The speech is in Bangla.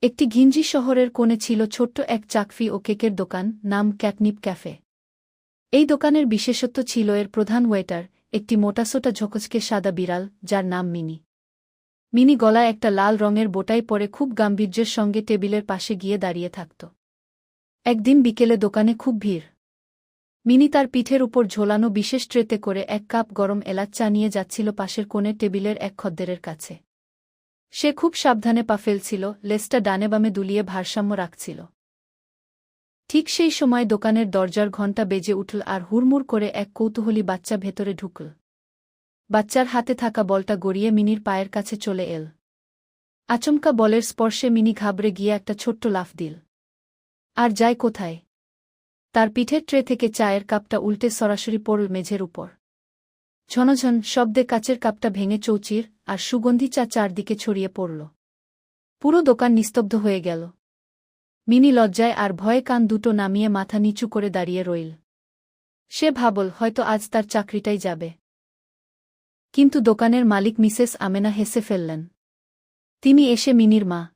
একটি ঘিঞ্জি শহরের কোণে ছিল ছোট্ট এক চাকফি ও কেকের দোকান, নাম ক্যাটনিপ ক্যাফে। এই দোকানের বিশেষত্ব ছিল এর প্রধান ওয়েটার, একটি মোটাসোটা ঝকঝকে সাদা বিড়াল, যার নাম মিনি। মিনি গলায় একটা লাল রঙের বোটাই পরে খুব গাম্ভীর্যের সঙ্গে টেবিলের পাশে গিয়ে দাঁড়িয়ে থাকত। একদিন বিকেলে দোকানে খুব ভিড়। মিনি তার পিঠের উপর ঝোলানো বিশেষ ট্রেতে করে এক কাপ গরম এলাচ চা নিয়ে যাচ্ছিল পাশের কোণে টেবিলের এক খদ্দেরের কাছে। সে খুব সাবধানে পা ফেলছিল, লেজটা ডানে বামে দুলিয়ে ভারসাম্য রাখছিল। ঠিক সেই সময় দোকানের দরজার ঘণ্টা বেজে উঠল আর হুড়মুড় করে এক কৌতূহলী বাচ্চা ভেতরে ঢুকল। বাচ্চার হাতে থাকা বলটা গড়িয়ে মিনির পায়ের কাছে চলে এল। আচমকা বলের স্পর্শে মিনি ঘাবড়ে গিয়ে একটা ছোট্ট লাফ দিল। আর যায় কোথায়? তার পিঠের ট্রে থেকে চায়ের কাপটা উল্টে সরাসরি পড়ল মেঝের উপর। ঝনঝন শব্দে কাচের কাপটা ভেঙে চৌচির আর সুগন্ধি চা চারদিকে ছড়িয়ে পড়ল। পুরো দোকান নিস্তব্ধ হয়ে গেল। মিনি লজ্জায় আর ভয়ে কান দুটো নামিয়ে মাথা নিচু করে দাঁড়িয়ে রইল। সে ভাবল হয়তো আজ তার চাকরিটাই যাবে। কিন্তু দোকানের মালিক মিসেস আমেনা হেসে ফেললেন। তিনি এসে মিনির মা।